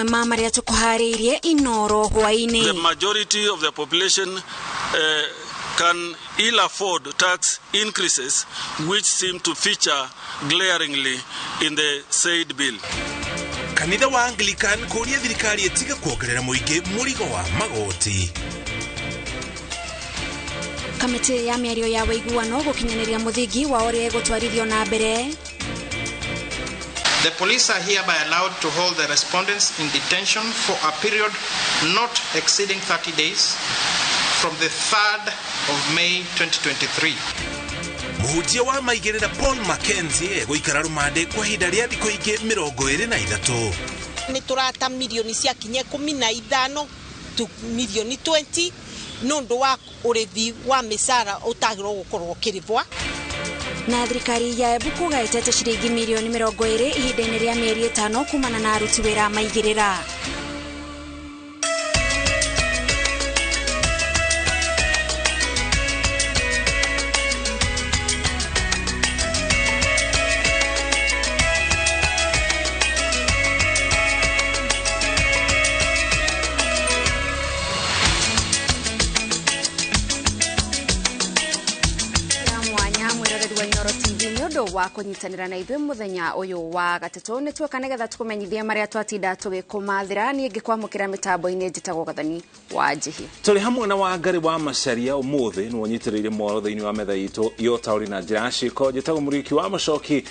mamwe ma maria tukuhariirie inoro hwaini. The majority of the population can ill afford tax increases which seem to feature glaringly in the said bill. Kanitha wa Anglican kuria thirikari etiga kuongerera muingi murigo wa magoti. Kamiti ya miario ya waiguano gukinyaniria muthingi wa uria gutwarithio na mbere. The police are hereby allowed to hold the respondents in detention for a period not exceeding 30 days from the 3rd of May 2023. Muhujia wa maigirira Paul Mackenzie guikara rumande kwa hinda ria thikũ ingĩ 23. Ni turata milioni cia kinye 15 to milioni 20 nundu wa urithi wa misara utagirwo gukorwo kirivwa. Na thirikari ya Embu kugaitete ciringi milioni 20 ihinda-inĩ rĩa mĩeri 5 kumana na aruti wĩra maigĩrĩra. Wa kunyitanira na ithuĩ muthenya uyu wa gatatu ni tuoka nigetha tukumenyithia maria twatinda tugikumathira ni ngikwamukira mitambo-ini njitagwo Gathani wa Njihi. Tuli hamwe na Wangari wa Macharia umuthi ni wanyitiriire moro thiini wa metha itu yo tauri na njira ciko njitagwo Muriuki wa Macoki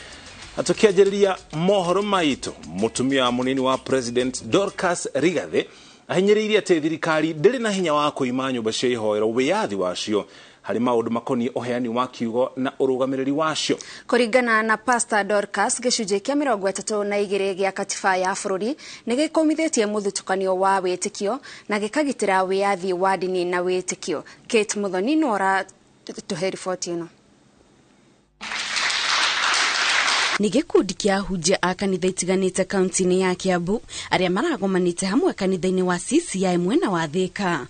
atukianjiriria mohoro maitu. Mutumia munini wa President Dorcas Rigathi ahinyiriire ati thirikari ndiri na hinya wa kuima nyumba cia ihoero wiyathi wacio hari maundu makoni oheani wa kiugo na urugamiriri wacio. Kuringana na Pastor Dorcas gicunjĩ kia 32 gia katiba ya bururi ni gikomithitie muthutukanio wa witikio na gikagitira wiyathi wa dini na witikio. Kate Muthoni nora tuhe riboti ino. Ni gikundi kia hunjia a kanitha itiganite kaunti-ini ya Kiambu aria maragomanite hamwe kanitha-ini wa CCI mwena wa Thika.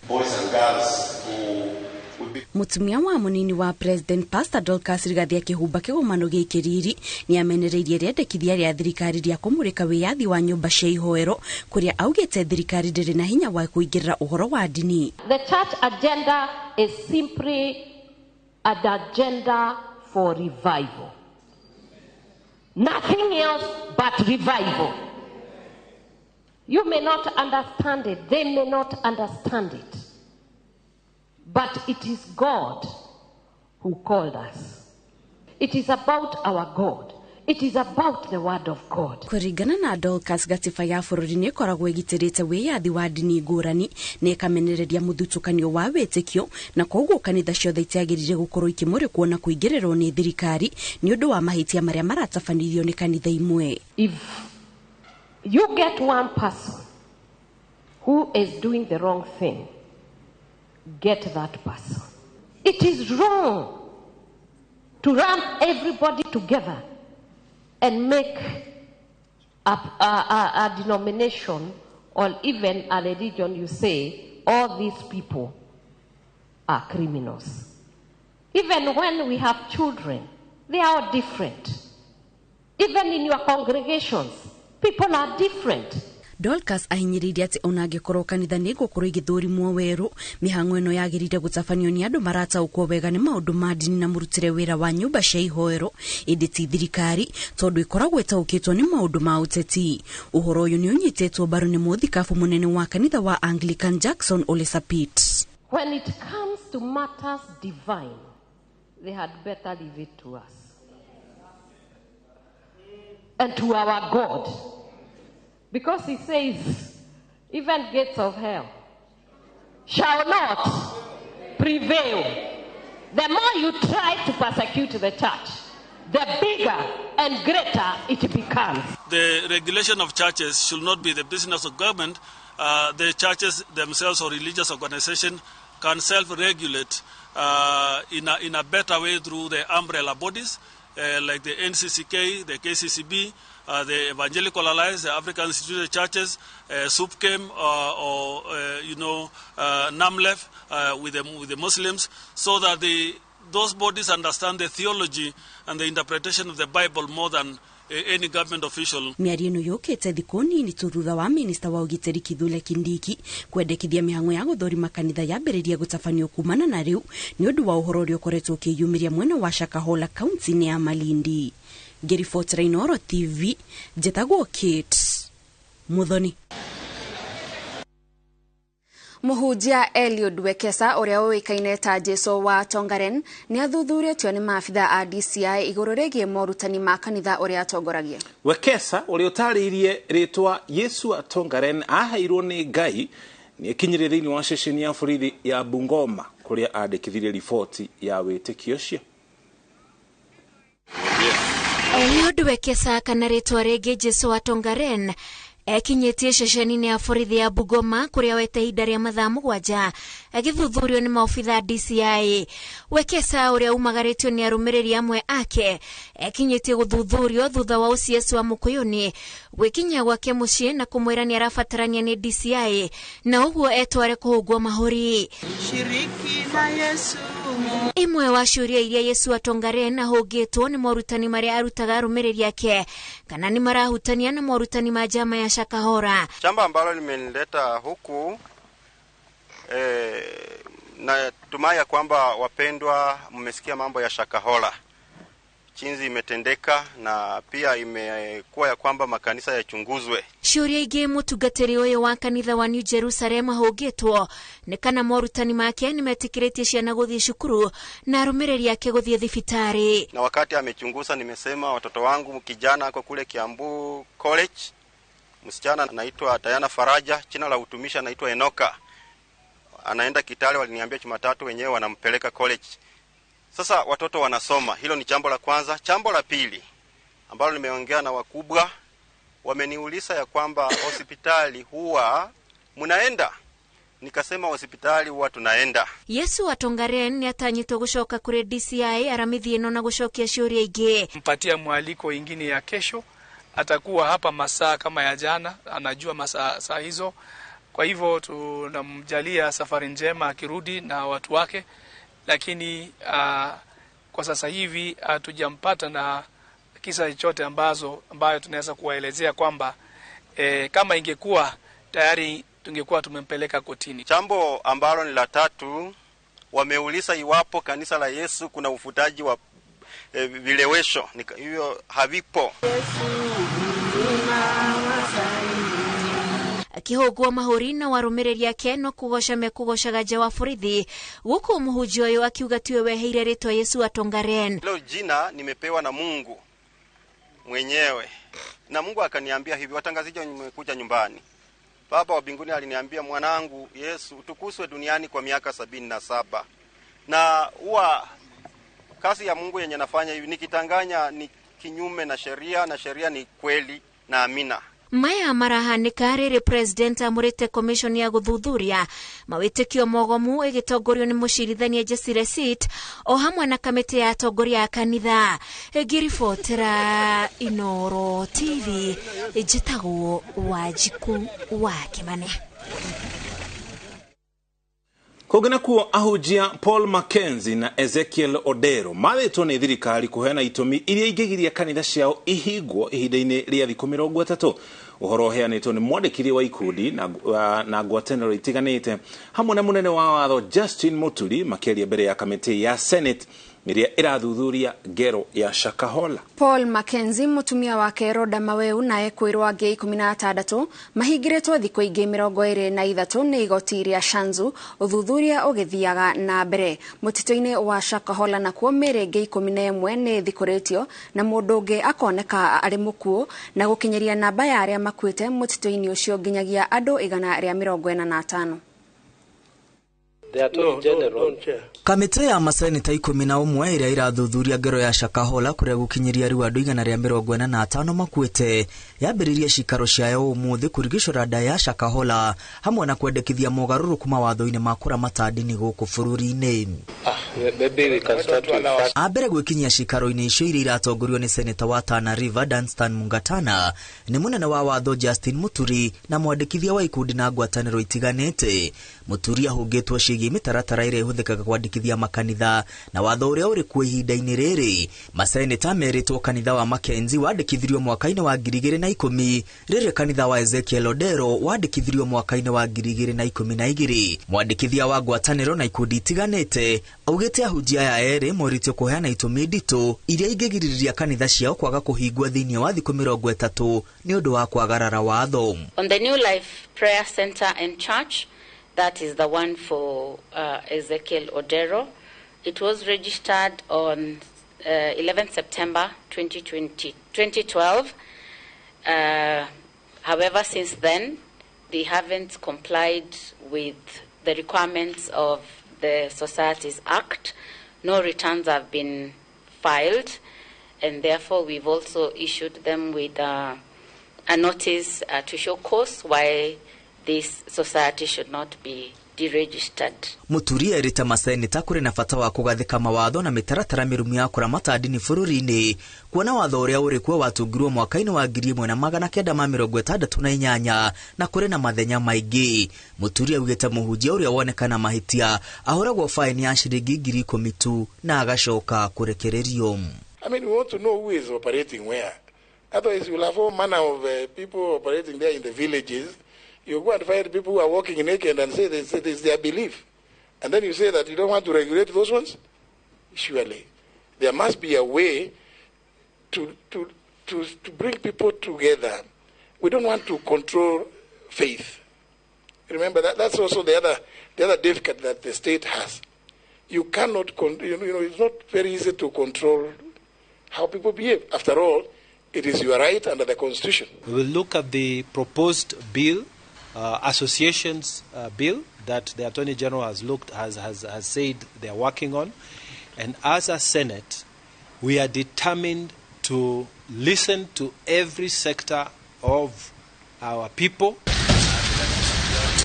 Mutumia wa munini wa President Pastor Dorcas Rigathi akihumba kigomano gikiriri ni amenereirie riendekithia ria thirikari ria kumurika wiyathi wa nyumba cia ihoero kuria augite thirikari ndiri na hinya wa kuingirira uhoro wa dini. The church agenda is simply an agenda for revival. Nothing else but revival. You may not understand it. They may not understand it. But it is God who called us. It is about our God. It is about the word of God. Kuringana na Dorcas gatiba ya bururi ni koragwo igitirite wiyathi wa dini ngurani ni ikamenereria muthutukanio wa witikio na koguo kanitha ciothe itiagirire gukorwo ikimurikwo na kuingirirwo ni thirikari ni undu wa mahitia maria maratabanithio ni kanitha imwe. If you get one person who is doing the wrong thing, get that person. It is wrong to run everybody together and make a denomination or even a religion. You say all these people are criminals. Even when we have children, they are all different. Even in your congregations, people are different. Dorcas ahinyiririe ati onagikorwo kanitha ni gukorwo igithurimwo weru mihango ino yagirire gutafanio ni andu marataukwo wega ni maundu ma dini na murutire wira wa nyumba cia ihoero indi ti thirikari tondu ikoragwo itaukitwo ni maundu ma uteti. Uhoro uyu ni unyitetwo mbaru ni muthikabu munene wa kanitha wa Anglican Jackson Ole Sapit. When it comes to matters divine, they had better leave it to us and to our God. Because he says, even gates of hell shall not prevail. The more you try to persecute the church, the bigger and greater it becomes. The regulation of churches should not be the business of government. The churches themselves or religious organizations can self-regulate in a better way through the umbrella bodies like the NCCK, the KCCB, the Evangelical Alliance, the African Instituted Churches, SUPKEM, or NAMLEF with the Muslims, so that those bodies understand the theology and the interpretation of the Bible more than any government official. Miari ino yokete thikoni ni thutha wa minista wa ugiteri Kithure Kindiki kwendekithia mihango ya guthurima kanitha yambiriria gutafanio kumana na riu ni undu wa uhoro uria ukoretwo ukiyumiria mwena wa Shakahola kaunti ya Malindi. Gerifort Rainoro TV, jetagwo Kate Muthoni. Muhujia Eliud Wekesa uria uikaine ta Jesu wa Tongaren ni athuthuritio ni maafitha a DCI iguru rigie morutani ma kanitha uria atongoragia. Wekesa uria utariirie ritwa Yesu wa Tongaren ahairwo ni Ngai ni akinyire thiini wa ceceni ya borithi ya Bungoma kuria andikithirie riboti ya witikio cio. Eliud Wekesa kana ritwa rigie Jesu wa Tongaren ekinyetie ceceni ya borithi ya Bungoma kuria wete ihinda ria mathaa 7 agithuthurio ni maofitha DCI. Wekesa uria umagaritio ni arumiriri amwe ake ekinyetie guthuthurio thutha wa uciesi wa Mukuyuni gwikinya gwake mucii na kumwira ni arabatarania ni DCI na uguo etware kuhugwo mahuri. Shiriki na Yesu. Imwe wa ciuria iria Yesu wa Tongaren ahugitwo ni morutani maria arutaga arumiriri ake kana ni marahutania na morutani ma jama ya Shakahola. Jambo ambalo limenileta huku na tumaya kwamba wapendwa mmesikia mambo ya Shakahola. Chinzi imetendeka na pia imekuwa ya kwamba makanisa yachunguzwe. Ciuria ingi mutungatiri uyu wa kanitha wa New Jerusalem ahugitwo ni kana morutani make ni metikiritie ciana guthie cukuru na arumiriri yake guthie thibitari. Na wakati amechunguza nimesema watoto wangu kijana ako kule Kiambu College, msichana anaitwa Diana Faraja, jina la utumishi anaitwa Enoka. Anaenda Kitale, waliniambia Jumatatu wenyewe wanampeleka college. Sasa watoto wanasoma. Hilo ni jambo la kwanza. Jambo la pili ambalo nimeongea na wakubwa, wameniuliza ya kwamba hospitali huwa munaenda. Nikasema hospitali huwa tunaenda. Yesu wa Tongaren ni atanyitwo gucoka kuri DCI aramithie no na gucokia ciuria ingi. Mpatia mwaliko ingine ya kesho, atakuwa hapa masaa kama ya jana, anajua masaa hizo. Kwa hivyo tunamjalia safari njema akirudi na watu wake, lakini kwa sasa hivi hatujampata na kisa chochote ambayo tunaweza kuwaelezea kwamba kama ingekuwa tayari tungekuwa tumempeleka kotini. Jambo ambalo ni la tatu, wameuliza iwapo kanisa la Yesu kuna ufutaji wa vilewesho. Hiyo havipo. Akihugwa mahuri na warumiriri yake no kugosha mekugoshaga jawa borithi guku muhunjia uyu akiuga tiwe weheire ritwa Yesu wa Tongaren. Leo jina nimepewa na Mungu mwenyewe, na Mungu akaniambia hivi, watangazije nimekuja nyumbani. Baba wa mbinguni aliniambia, mwanangu Yesu utukuzwe duniani kwa miaka 77. Na huwa kazi ya Mungu yenye nafanya hivi nikitanganya ni kinyume na sheria, na sheria ni kweli na amina. Maya marahanika riri president amurite commission ya guthuthuria mawitikio mogomu igitongorio ni mucirithania Jesire Sit o hamwe na kamiti ya atongoria ya kanitha. Girifotera Inoro TV ejitagwo Wajiku wa Kimani. Kogena kuo ahujia Paul Mackenzie na Ezekiel Odero mathitwo ni thirikari kuheana itumi iria ingigiria kanitha ciao ihingwo ihinda-ini ria thikũ 30. Uhoro uheanĩtwo ni mwandĩkithia wa ikundi na ngwatanĩro itiganĩte hamwe na munene wa watho Justin Muturi makiaria mbere ya kamiti ya Senate iria irathuthuria ngero ya Shakahola. Paul Mackenzie mutumia wake Roda Maweu na ekwirwo angi 16 mahingiritwo thikũ ingĩ 23 ni igoti ria Shanzu uthuthuria ugithiaga na mbere mutito-ini wa Shakahola na kuo mere ngĩ 11 ni thikuritio na mundu ungi akoneka ari mukuo na gukinyeria namba ya aria makuite mutito-ini ucio nginyagia andu 145. Kamiti ya maseneta 11 iria irathuthuria ngero ya Shakahola kuria gukinyiria riu andu 145 makuite yambiririe cikaro ciayo umuthi kurigicura nda ya Shakahola hamwe na kwendekithia mogaruruku mawatho-ini ma kuramata ndini guku bururi-ini. Abere gwikinyia cikaro-ini icio iria iratongorio ni seneta wa Tana River Danstan Mungatana ni munene wa watho Justin Muturi na mwandikithia wa ikundi na ngwatanĩro itiganĩte Muturia hugitwo ciĩgiĩ mĩtaratara ĩrĩa ĩhũthĩkaga kwandĩkithia makanitha na watho ũrĩa ũrĩ kuo ihinda-inĩ rĩrĩ. Maseneta merĩtwo kanitha wa Mackenzie wandĩkithirio mwaka-inĩ wa 2010, rĩrĩ kanitha wa Ezekiel Odero wandĩkithirio mwaka-inĩ wa 2012. Mwandĩkithia wa ngwatanĩro na ikundi itiganĩte augĩte ahunjia aya erĩ moritio kũheana itũmi nditũ iria ingĩgirĩrĩria kanitha ciao kwaga kũhingwo thĩinĩ wa thikũ 30 nĩ ũndũ wa kwagarara watho. On the New Life Prayer Center and Church, that is the one for Ezekiel Odero, it was registered on 11 September 2012. However, since then, they haven't complied with the requirements of the Societies Act. No returns have been filed, and therefore we've also issued them with a notice to show cause why this society should not be deregistered. Muturia erĩte maseneta kũrĩ na bata wa kũgathĩka mawatho na mĩtaratara mĩrũmu ya kũramata ndini bũrũri-inĩ, kuona watho ũrĩa ũrĩ kuo watungirwo mwaka-inĩ wa 1968 na kũrĩ na mathenya maingĩ. Muturia augĩte mũhunjia ũrĩa wonekana mahĩtia ahũragwo faini ya ciringi 10,000 tu na agacoka kũrekererio. I mean, we want to know who is operating where. Otherwise, you'll have all manner of people operating there in the villages. You go and find people who are walking naked and say this is their belief. And then you say that you don't want to regulate those ones? Surely. There must be a way to bring people together. We don't want to control faith. Remember, that's also the other difficulty that the state has. You cannot, it's not very easy to control how people behave. After all, it is your right under the Constitution. We will look at the proposed bill, associations bill that the Attorney General has said they are working on, and as a Senate, we are determined to listen to every sector of our people.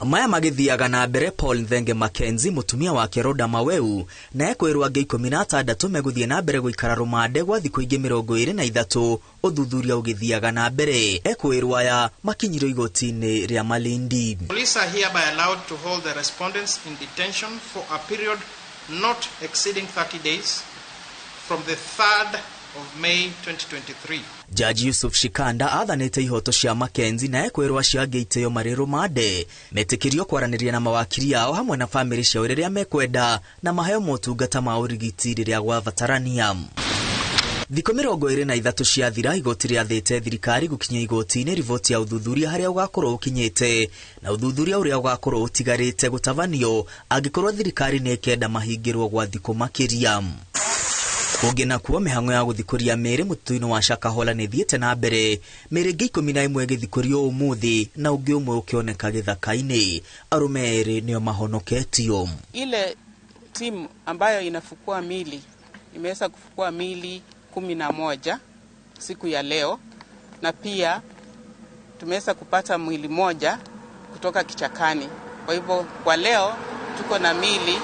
Maya magithiaga na mbere Paul Nthenge Mackenzie mutumia wake Roda Maweu na ekwirwo angĩ 16 megũthiĩ na mbere gũikara rumande gwa thikũ ingĩ 23 ũthuthuria ũgĩthiaga na mbere. Ekwirwo aya makinyiro igoti-inĩ rĩa Malindi. Police are hereby allowed to hold the respondents in detention for a period not exceeding 30 days from the 3rd of May 2023. Jaji Yusuf Shikanda athanĩte ihoto cia Mackenzie na ekwirwo acio angĩ iteo marĩ rumande metĩkĩrio kwaranĩria na mawakiri yao hamwe na famĩlĩ ciao rĩrĩa mekwenda na maheo motungata ma ũrigiti rĩrĩa gwabatarania. Thikũ 23 ciathira igoti rĩathĩte thirikari gũkinyia igoti-inĩ riboti ya ũthuthuria harĩa ũgakorwo ũkinyĩte na ũthuthuria ũrĩa ũgakorwo ũtigarĩte gũtabanio angĩkorwo thirikari nĩĩkenda mahingĩrwo gwa thikũ makĩria. Kũngĩ nakuo mĩhang'o ya gũthikũria mĩĩrĩ mũtitũ-inĩ wa Shakahola nĩthiĩte na mbere, mĩĩrĩ 11 ĩgĩthikũrio ũmũthĩ na ũngĩ ũmwe ũkĩoneka gĩthaka-inĩ. Arũme erĩ nĩo mahonoketio. Ile timu ambayo inafukua mili imeweza kufukua mili 11 siku ya leo, na pia tumeweza kupata mwili moja kutoka kichakani. Kwa hivyo kwa leo tuko na mili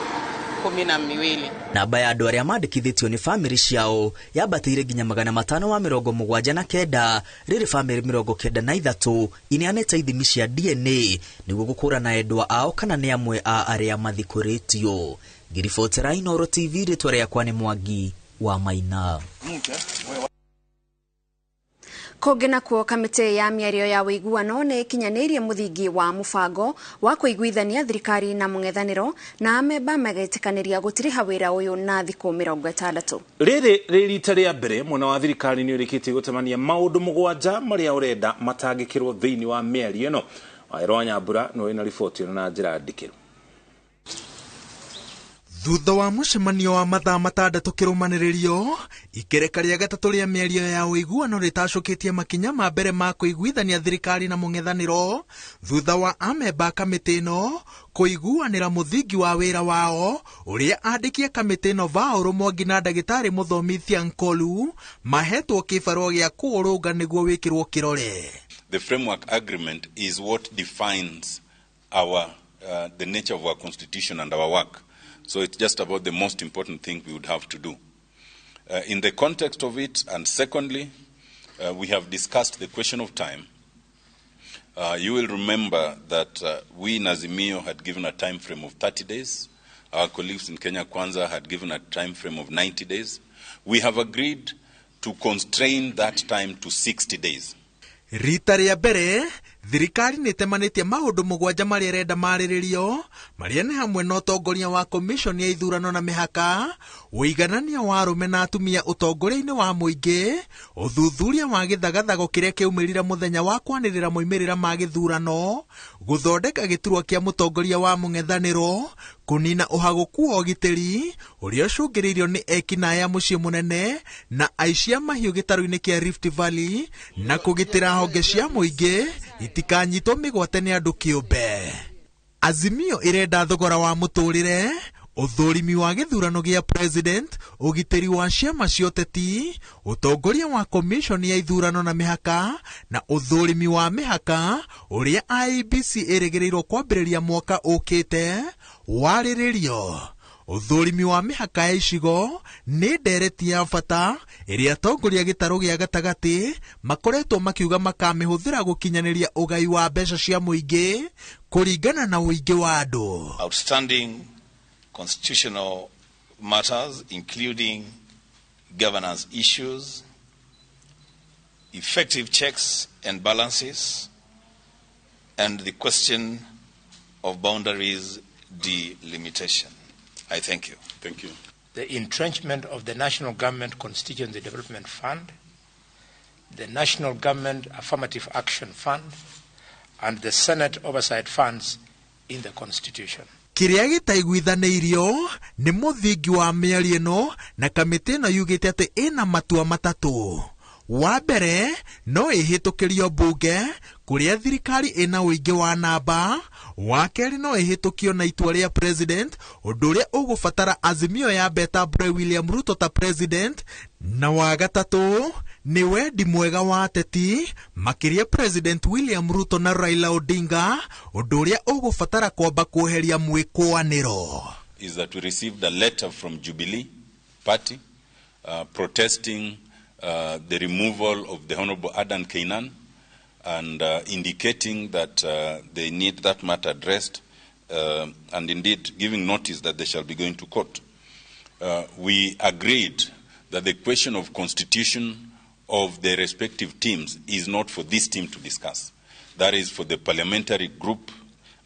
12. Namba ya andũ arĩa mandĩkithĩtio nĩ famĩlĩ ciao yambatĩire nginya 579 rĩrĩ famĩlĩ 93 ineanĩte ithimi cia DNA nĩguo gũkũrana endwa ao kana nĩ amwe a arĩa mathikũrĩtio. Ngiribotera Inooro TV, rĩtwa rĩakwa nĩ Mwangi wa Maina. Kũngĩ nakuo kamĩtĩ ya mĩario ya ũiguano nĩ ĩkinyanĩirie mũthingi wa mũbango wa kũiguithania thirikari na mũng'ethanĩro na amemba magĩtĩkanĩria gũtiriha wĩra ũyũ na thikũ 60. Rĩrĩ rita rĩa mbere mwena wa thirikari nĩ ũrĩkĩtie gũtemania maũndũ 7 marĩa ũrenda matangĩkĩrwo thĩinĩ wa mĩario ĩno. Waĩrwo wa Nyambura nĩ na riboti ĩno na njĩra ndikĩru. Thutha wa mũcemanio wa mathaa 6 kĩrũmanĩrĩrio, ikereka rĩa gatatũ rĩa mĩario ya ũiguano rĩtacũkĩtie makinya ma mbere ma kũiguithania thirikari na mũng'ethanĩro thutha wa amemba kamĩtĩ ĩno kũiguanĩra mũthingi wa wĩra wao ũrĩa andĩki a kamĩtĩ ĩno Vaũrũ Mwangi na ndagĩtarĩ Mũthomithia Nkolu mahetwo kĩbarũa gĩa kũũrũnga nĩguo wĩkĩrwo kĩrore. The framework agreement is what defines our the nature of our constitution and our work. So it's just about the most important thing we would have to do. In the context of it, and secondly, we have discussed the question of time. You will remember that we in Azimio had given a time frame of 30 days. Our colleagues in Kenya Kwanza had given a time frame of 90 days. We have agreed to constrain that time to 60 days. Rita rĩa mbere thirikari nĩtemanĩtie maũndũ mũgwanja marĩa ĩrenda marĩrĩrio marĩa nĩ hamwe na ũtongoria wa commission ya ithurano na mĩhaka, ũiganania wa arũme na atumia ũtongoria-inĩ wa mũingĩ, ũthuthuria wa gĩthagathago kĩrĩa kĩaumĩrire mũthenya wa kwanĩrĩra moimĩrĩra ma gĩthurano, gũthondeka gĩturwa kĩa mũtongoria wa mũng'ethanĩro, kũnina ũhagũku wa ũgitĩri ũrĩa ũcũngĩrĩirio nĩ ekinaĩ a mũciĩ mũnene na aici a mahiũ gĩtarũ-inĩ kĩa Rift Valley, na kũgitĩra honge cia mũingĩ itikanyitwo mĩgwate nĩ andũ kĩũmbe. Azimio ĩrenda thogora wa mũtũrĩre, ũthũrimi wa gĩthurano gĩa president, ũgitĩri wa ciama cia ũteti, ũtongoria wa commission ya ithurano na mĩhaka, na ũthũrimi wa mĩhaka ũrĩa IEBC ĩrĩgĩrĩirwo kwambĩrĩria mwaka ũkĩte warĩrĩrio. Ũthũrimi wa mĩhaka ya icigo nĩ ndereti ya bata ĩrĩa atongoria gĩtarũ gĩa gatagatĩ makoretwo makiuga makamĩhũthĩra gũkinyanĩria ũgai wa mbeca cia mũingĩ kũringana na ũingĩ wa andũ. Outstanding constitutional matters including governance issues, effective checks and balances, and the question of boundaries delimitation. I thank you. Thank you. The entrenchment of the National Government Constituency Development Fund, the National Government Affirmative Action Fund, and the Senate Oversight Funds in the Constitution. Kĩrĩa gĩtaiguithanĩirio nĩ mũthingi wa mĩario ĩno, na kamĩtĩ ĩno yugĩte atĩ ĩna matua matatũ. Wa mbere no ĩhĩtũkĩrio mbunge kũrĩa thirikari ĩna ũingĩ wa namba. Wa kerĩ no ĩhĩtũkio na itua rĩa president, ũndũ ũrĩa ũgũbatara Azimio ya Beta William Ruto ta president. Na wa gatatũ nĩ wendi mwega wa ateti makĩria President William Ruto na Raila Odinga, ũndũ ũrĩa ũgũbatara kwamba kweheria mwĩkũanĩro. Is that we received a letter from Jubilee Party protesting the removal of the Honorable Adan Keynan and indicating that they need that matter addressed and indeed giving notice that they shall be going to court. We agreed that the question of constitution of the respective teams is not for this team to discuss. That is for the parliamentary group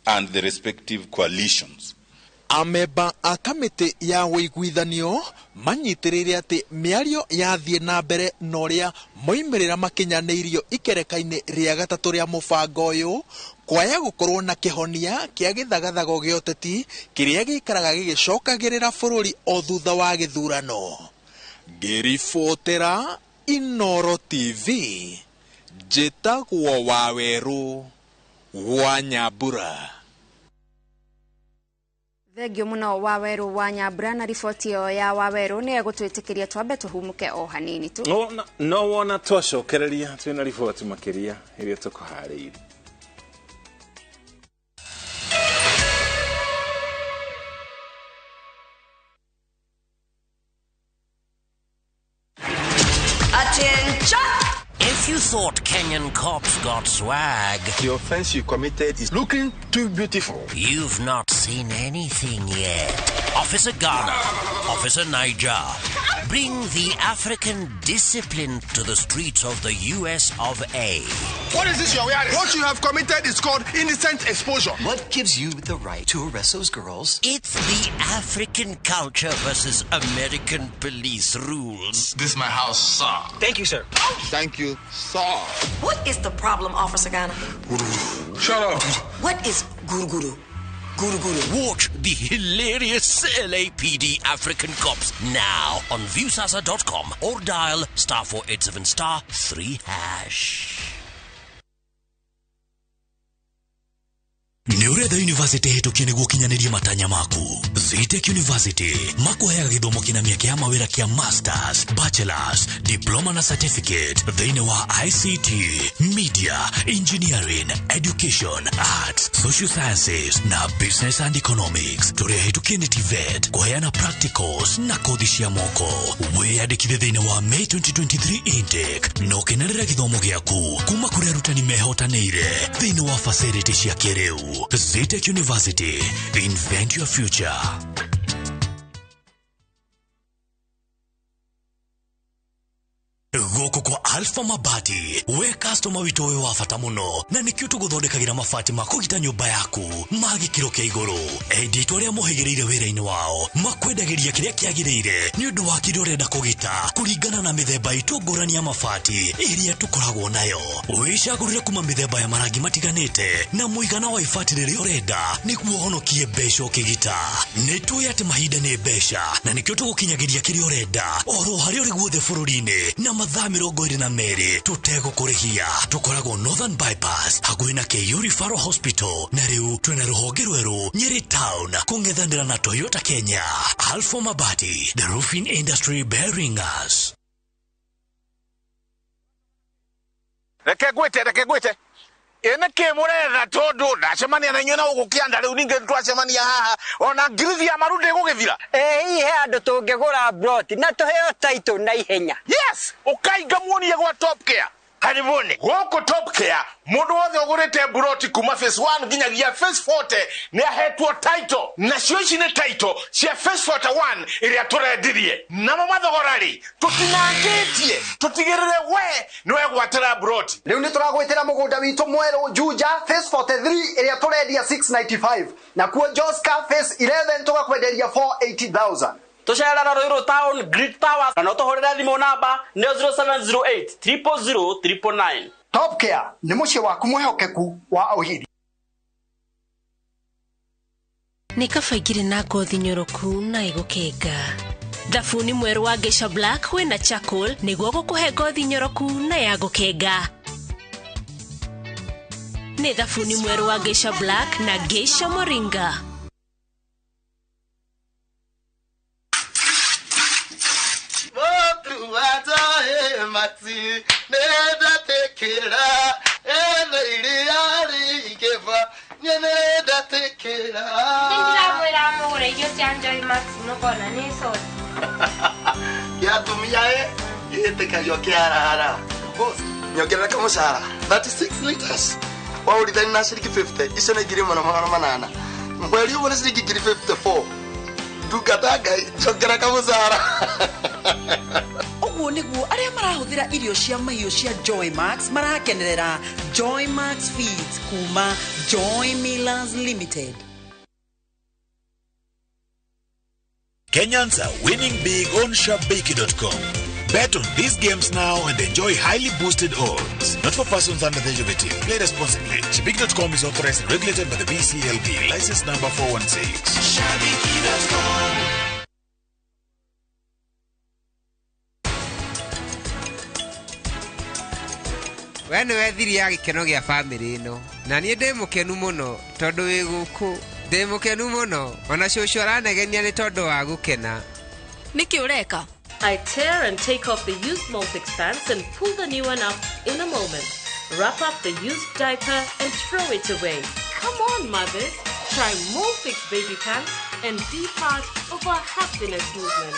and the respective coalitions. Ameba a kamĩtĩ ya ũiguithanio manyitĩrĩire atĩ mĩario yathiĩ na mbere na ũrĩa moimĩrĩra makinyanĩirio ikereka-inĩ rĩa gatatũ rĩa mũbango ũyũ, kwaya gũkorwo na kĩhonia kĩa gĩthagathago gĩa ũteti kĩrĩa gĩikaraga gĩgĩcokagĩrĩra bũrũri o thutha wa gĩthurano. Ngĩribotera Inooro TV, njĩtagwo Wawerũ wa Nyambura. Thengio mũno Wawerũ wa Nyambura na riboti ĩyo ya Wawerũ nĩ egũtwĩtĩkĩria twambe tũhumũke o hanini tu. No wona twacokereria twĩna riboti makĩria ĩrĩa tũkũharĩirie. Attention! If you thought Kenyan cops got swag, the offense you committed is looking too beautiful. You've not seen anything yet. Officer Ghana, Officer Niger, bring the African discipline to the streets of the US of A. What is this you're wearing? What you have committed is called innocent exposure. What gives you the right to arrest those girls? It's the African culture versus American police rules. This is my house, sir. Thank you, sir. Thank you, sir. What is the problem, Officer Ghana? Shut up. What is guru guru? Guru Guru. Watch the hilarious LAPD African Cops now on viewsasa.com or dial *487*3#. Nĩ Nuretha University hitukie niguo kinyanĩrie matanya maku. Zitech University makuheaga gĩthomo kĩna mĩaka ya mawĩra kĩa masters, bachelors, diploma na certificate thĩinĩ wa ICT, media, engineering, education, arts, social sciences na business and economics. Tũrĩa hitukie nĩ TVET kuheana practicals na kothi cia moko. Wĩyandĩkithie thĩinĩ wa May 2023 intake na ũkenerera gĩthomo gĩaku kuma kũrĩ arutani mehotanĩire thĩinĩ wa facility cia kĩrĩu. Zitech University, invent your future. Goko kwa Alpha Mabati, we customer wito we wa bata muno na nikio tuguthondekagira mabati ma kugita nyumba yaku magi kiro kia iguru. Editwo ria muhigireire wira-ini wao makwendagiria kiria kiagirire ni undu wa kiria urenda kugita kuringana na mithemba itu ngurani ya mabati iria tukoragwo nayo. Wicagurire kuma mithemba ya marangi matiganite na muigana wa ibati riria urenda niguo honokie mbeca ukigita. Nitui ati mahinda ni mbeca na nikio tugukinyagiria kiria urenda oro haria uri guothe bururi-ini na mathaa 22 tutegũkũrĩhia. Tukoragwo Northern Bypass hakuhĩ na KU Referral Hospital na rĩu twĩna rũhonge rwerũ Nyeri Town kũng'ethanĩra na Toyota Kenya. Alpha Mabati, the roofing industry bearing us. Reke gwĩte ene kĩmũretha tondũ ndacemania na inyuĩ na ũgũkĩanda rĩu ningĩ twacemania haha ona ngirithi ya maru ndĩgũgĩthira. Hihi andũ tũngĩgũra brot na tũheo title na ihenya. Yes, ũkainga muonie gwa Top Care. Karibuni. Gũkũ Top Care mũndũ wothe ũgũrĩte broti kuma phase 1 nginyagia phase 40 nĩ ahetwo title. Nacio ici nĩ title cia phase 41 iria tũrendirie. Namo mathogorari tũtinangĩtie tũtigĩrĩre we nĩwe gwatĩra broti. Rĩu nĩ tũragwĩtĩra mũgũnda witũ mwerũ Juja phase 43 iria tũrendia 695 na kuo Joska phase 11 tũgakwenderia 480,000. Tushayara Royal Town Grid Towers na ũtũhũrĩre thimũ namba 0708 000 999. Top Care nĩ mũciĩ waku mwehokeku wa ũhiri. Nĩ kaba igĩrĩ na ngothi nyoroku na igũkenga. Thabuni mwerũ wa Geisha Black wĩna charcoal nĩguo gũkũhe ngothi nyoroku na ya gũkenga. Nĩ thabuni mwerũ wa Geisha Black na Geisha Moringa. Mati nenda tekera ele yari geva nenda tekera ndira mwera mure yo chanjo Mati no kona ni so ya tumia yete kayo kiara boss nyongera kama sara 36 liters wa ulidhani na shilingi 50 isana igiri manana mweli wona shilingi 54 dukataga nyongera kama sara. Oguo niguo aria marahuthira irio cia mahiũ cia Joy Max marakenerera Joy Max Feeds kuma Joy Millers Limited. Kenyans are winning big on shabiki.com. Bet on these games now and enjoy highly boosted odds. Not for persons under the age of 18. Play responsibly. Shabiki.com is authorized and regulated by the BCLB. License number 416. Shabiki.com. We nĩ wethiri ya gĩkeno gĩa bamĩrĩ ĩno na niĩ ndĩ mũkenu mũno tondũ wĩ gũkũ. Ndĩ mũkenu mũno ona cũcũ aranegenia nĩ tondũ wa gũkena. Nĩkĩ ũreka? I tear and take off the used Molfix pants and pull the new one up in a moment. Wrap up the used diaper and throw it away. Come on, mothers. Try Molfix baby pants and be part of our happiness movement.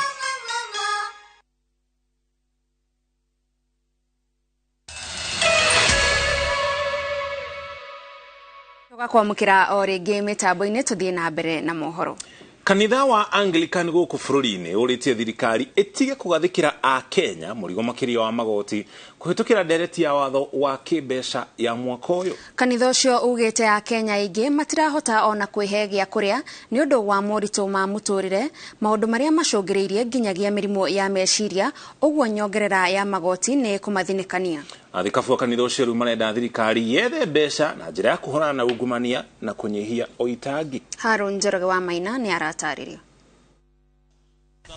Tugakwamũkĩra o rĩngĩ mĩtambo-inĩ tũthiĩ na mbere na mohoro. Kanitha wa Anglican gũkũ bũrũri-inĩ ũrĩtie thirikari ĩtige kũgathĩkĩra a Kenya mũrigo makĩria wa magoti kũhĩtũkĩra ndereti ya watho wa kĩmbeca ya mwaka ũyũ. Kanitha ũcio ugĩte a Kenya aingĩ matirahota ona kwĩhe gĩa kũrĩa nĩ ũndũ wa moritũ ma mũtũrĩre, maũndũ marĩa macũngĩrĩirie nginyagia mĩrimũ ya meciria, ũguo nyongerera ya magoti nĩ kũmathinĩkania. Athikabu a kanitha ũcio rĩu marenda thirikari yethe mbeca na njĩra ya kũhũrana na ungumania na kũnyihia ũitangi. Harun Njoroge wa Maina nĩ aratarĩria.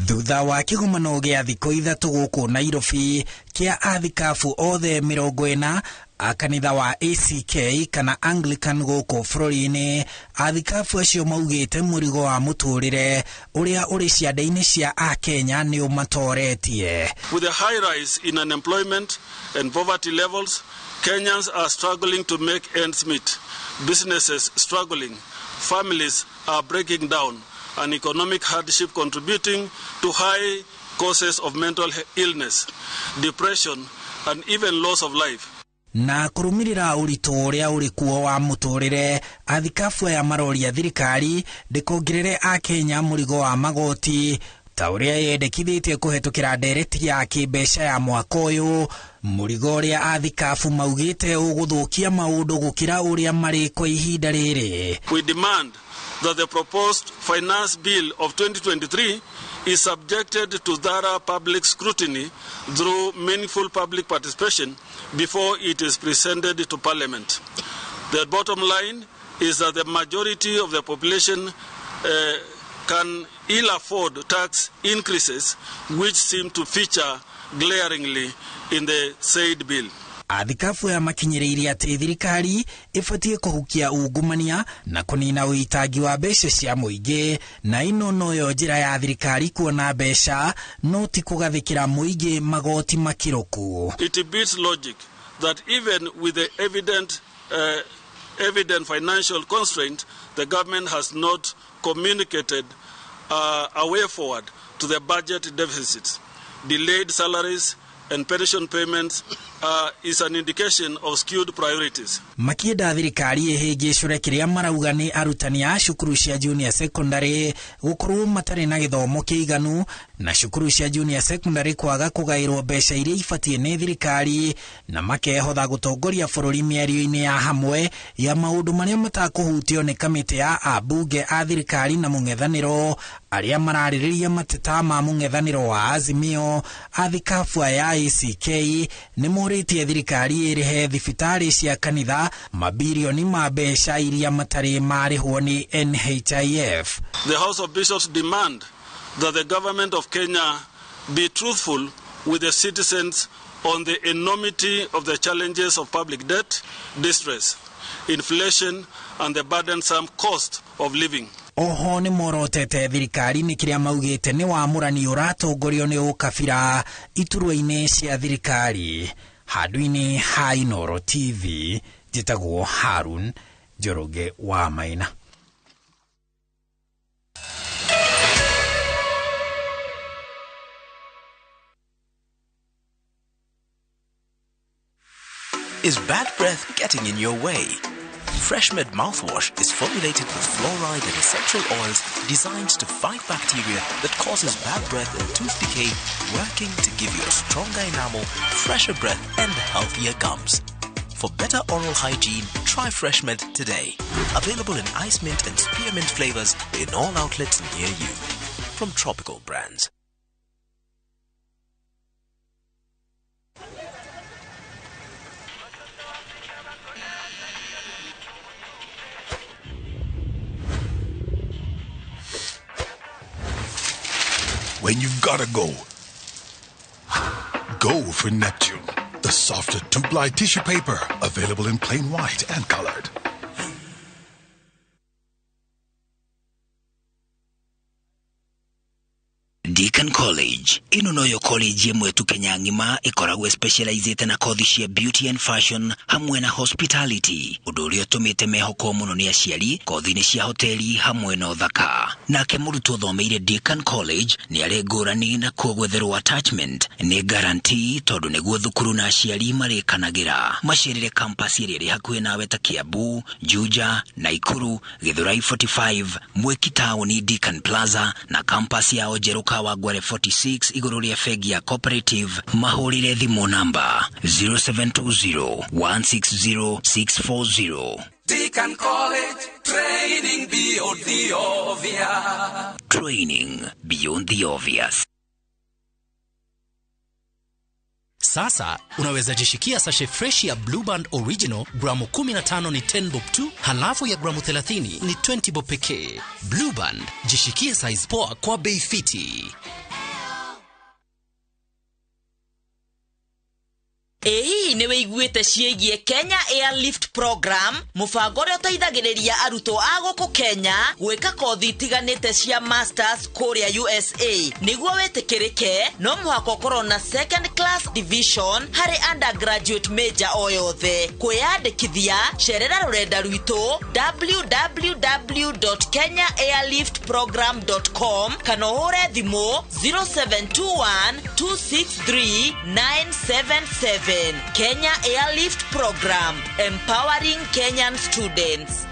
Thutha wa kĩgomano gĩa thikũ ithatũ gũkũ Nairobi kĩa athikabu othe 40 a kanitha wa ACK kana Anglican gũkũ bũrũri-inĩ, athikabu acio maugĩte mũrigo wa mũtũrĩre ũrĩa ũrĩ ciande-inĩ cia Akenya nĩ ũmatoretie. With the high rise in unemployment and poverty levels, Kenyans are struggling to make ends meet. Businesses struggling, families are breaking down, and economic hardship contributing to high causes of mental illness, depression, and even loss of life. Na kũrũmĩrĩra ũritũ ũrĩa ũrĩ kuo wa mũtũrĩre, athikabu aya maroria thirikari ndĩkongerere Akenya mũrigo wa magoti ta ũrĩa yendekithĩtie kũhetũkĩra ndereti ya kĩmbeca ya mwaka ũyũ, mũrigo ũrĩa athikabu maugĩte ũgũthũkia maũndũ gũkĩra ũrĩa marĩ kwa ihinda rĩrĩ. We demand that the proposed finance bill of 2023 is subjected to thorough public scrutiny through meaningful public participation before it is presented to Parliament. The bottom line is that the majority of the population can ill afford tax increases which seem to feature glaringly in the said bill. Athikabu ya makinyĩrĩirie atĩ thirikari ĩbatie kũhukia ungumania na kũnina ũitangi wa mbeca cia mũingĩ, na ĩno noyo njĩra ya thirikari kuona mbeca no ti kũgathĩkĩra mũingĩ magoti makĩrũku. It beats logic that even with the evident financial constraint, the government has not communicated a way forward to the budget deficits. Delayed salaries and pension payments is an indication of skewed priorities. Makienda thirikari ĩhĩngĩcũre kĩrĩa marauga nĩ arutani a cukuru cia junior secondary gũkorwo matarĩ na gĩthomo kĩiganu, na cukuru cia junior secondary kwaga kũgaĩrwo mbeca iria ibatie nĩ thirikari, na makehotha gũtongoria bũrũri mĩario-inĩ ya hamwe ya maũndũ marĩa matakũhutio nĩ kamĩtĩ ya ambunge a thirikari na mũng'ethanĩro arĩa mararĩrĩria mateta ma mũng'ethanĩro wa Azimio. Athikabu aya ACK nĩ morĩtie thirikari ĩrĩhe thibitarĩ cia kanitha mabilioni ma mbeca iria matarĩ marĩhwo nĩ NHIF. The House of Bishops demand that the government of Kenya be truthful with the citizens on the enormity of the challenges of public debt, distress, inflation, and the burdensome cost of living. Oho nĩ morotete thirikari nĩ kĩrĩa maugĩte nĩ wamũrani ũratongorio nĩ ũkabira iturwa-inĩ cia thirikari. Handũ-inĩ ha Inooro TV, njĩtagwo Harun Njoroge wa Maina. Is bad breath getting in your way? FreshMed mouthwash is formulated with fluoride and essential oils designed to fight bacteria that causes bad breath and tooth decay, working to give you a stronger enamel, fresher breath, and healthier gums. For better oral hygiene, try FreshMed today. Available in ice mint and spearmint flavors in all outlets near you. From Tropical Brands. When you've gotta go, go for Neptune, the softer two-ply tissue paper, available in plain white and colored. Deakin College. Ino noyo college yemwe tu Kenya ngima ikoragwo specialized na kothi cia beauty and fashion hamwe na hospitality. Undu uria utumite mehoko muno ni aciari kothi-ini cia hoteli hamwe na uthaka. Nake mũrutwo thomeire Deakin College ni ari ngũrani na kuogwetherwo attachment ni guarantee tondu niguo thukuru na aciari marikanagira. Macerere campus ĩrĩa ĩrĩ hakuhĩ nawe ta Kiambu, Juja, Naikuru, Githurai 45, Mweki Town, Deakin Plaza na campus ya Ojeruka wa Gware 46 iguru ria fegi ya Cooperative. Mahurire thimo namba 0720-160-640. Deakin College, training beyond the obvious. Training beyond the obvious. Sasa unaweza jishikia sashe fresh ya Blue Band Original gramu 15 ni 10 bob tu, halafu ya gramu 30 ni 20 bob pekee. Blue Band, jishikie size poa kwa bei fiti. Ĩĩ nĩ wĩiguĩte ciĩgiĩ Kenya Airlift Program, mũbango ũrĩa ũteithagĩrĩria arutwo a gũkũ Kenya gwĩka kothi itiganĩte cia masters kũrĩa USA. Nĩguo wĩtĩkĩrĩke, no mũhaka ũkorwo na second class division harĩ undergraduate major o yothe. Kwĩyandĩkithia, cerera rũrenda rwitũ www.kenyaairliftprogram.com kana ũhũre thimũ 0721-263-977. Kenya Airlift Program, empowering Kenyan students.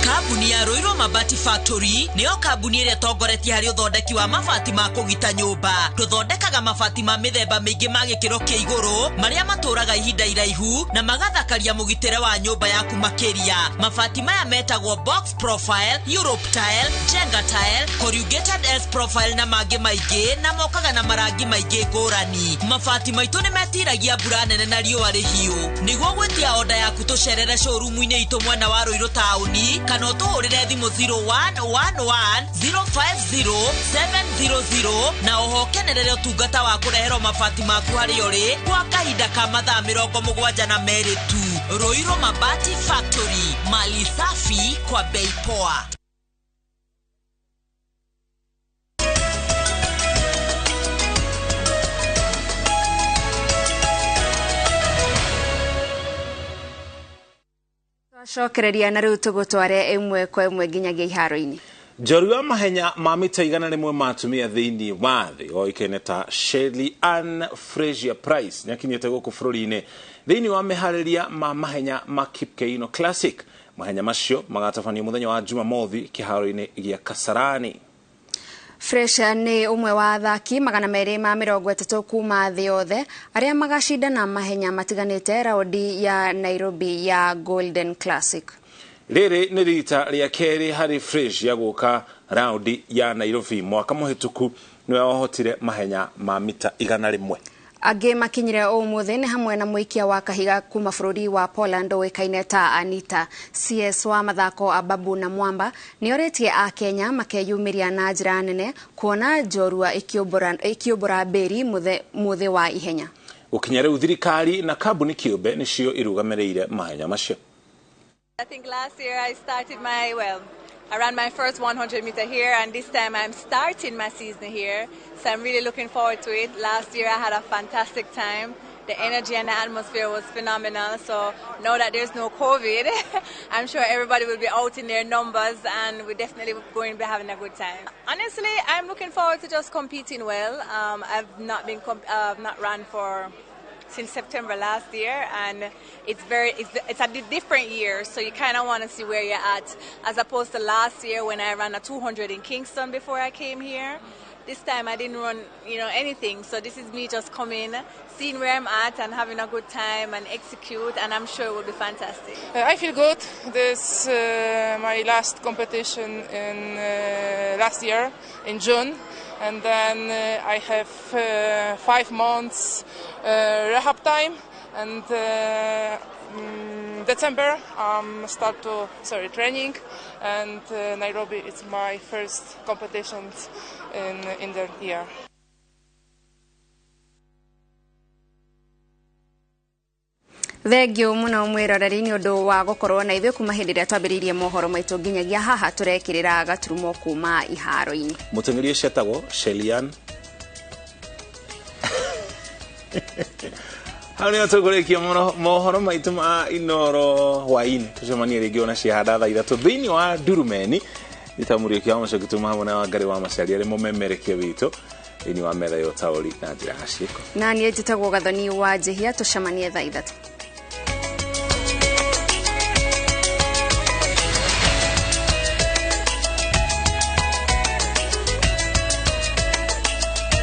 Kambuni ya Roiro Mabati Factory nĩyo kambuni ĩrĩa tongoretie harĩ ũthondeki wa mabati ma kũgita nyũmba. Tũthondekaga mabati ma mĩthemba mĩingĩ ma gĩkĩro kĩa igũrũ marĩa matũraga ihinda iraihu na magathakaria mũgitĩre wa nyũmba yaku makĩria. Mabati maya metagwo box profile, Europe tile, Jenga tile, corrugated S profile na mangĩ maingĩ, na mokaga na marangi maingĩ ngũrani. Mabati maitũ nĩ metiragia mbura nene na riũa rĩhiũ. Nĩguo gwĩtia order yaku tũcerere showroom-inĩ itũ mwena wa Roiro taũni, kana ũtũhũrĩre thimũ 0111-050-700 na ũhokenerere ũtungata wa kũreherwo mabati maku harĩ ũrĩ kwa kahinda ka mathaa 72 tu. Roiro Mabati Factory, mali safi kwa bei poa. Shokereria na rĩu tũgũtware ĩmwe kwa ĩmwe nginyagia iharo-inĩ. Njorua mahenya ma mita 100 matumia thĩinĩ wa thĩ oĩkaine ta Shelly Ann Fraser Price nĩakinyĩte gũkũ bũrũri-inĩ thĩinĩ wa meharĩria ma mahenya ma Kipkeino Classic. Mahenya macio magatabanio mũthenya wa Jumamothi kĩharo-inĩ gĩa Kasarani. Fraser nĩ ũmwe wa athaki 230 kuma thĩ yothe arĩa magacindana mahenya matiganĩte raundi ya Nairobi ya Golden Classic. Rĩrĩ nĩ rita rĩa kerĩ harĩ Fraser gũka raundi ya Nairobi. Mwaka mũhĩtũku nĩwe wahotire mahenya ma mita 100. Angĩ makinyire ũmũthĩ nĩ hamwe na mũikia wa kahiga kuma bũrũri wa Poland ũĩkaine ta Anita. CS wa mathako Ababu na Mwamba nĩorĩtie a Kenya makeyumĩria na njĩra nene kuona njorua ikiũmbũra mbĩri mũthĩ wa ihenya. Gũkinya rĩu thirikari na kambuni kĩũmbe nĩcio irũgamĩrĩire mahenya macio. I think last year I ran my first 100 meter here, and this time I'm starting my season here. So I'm really looking forward to it. Last year I had a fantastic time. The energy and the atmosphere was phenomenal. So now that there's no COVID, I'm sure everybody will be out in their numbers, and we're definitely going to be having a good time. Honestly, I'm looking forward to just competing well. I've not run since September last year, and it's a different year, so you kind of want to see where you're at, as opposed to last year when I ran a 200 in Kingston before I came here. This time I didn't run, anything, so this is me just coming, seeing where I'm at and having a good time and execute, and I'm sure it will be fantastic. I feel good. This my last competition in last year in June, and then I have 5 months rehab time, and December start to training, and Nairobi is my first competition in the year. Thengio muno mwiroreri ni undu wa gukorwo na ithuĩ kuma hĩndĩ ĩrĩa twambĩrĩirie mohoro maitũ nginyagia haha turekĩrĩra gaturumo kuma iharo-inĩ. Mũteng'eri ciatagwo Shelly Ann. Hau nĩho tũkũrĩkia mohoro maitũ ma Inoro hwaĩ-inĩ. Tũcemanie rĩngĩ ona ciahanda thaa 3 thĩinĩ wa Ndurumeni. Nĩtamũrĩkia wa Macoki tuma hamwe na Wangari wa Macharia arĩ mũmemerekia witũ thĩinĩ wa metha ya ũtaũri na njĩra ya ciĩko. Na niĩ njĩtagwo Gathoni wa Njihia, tũcemanie thaa 3.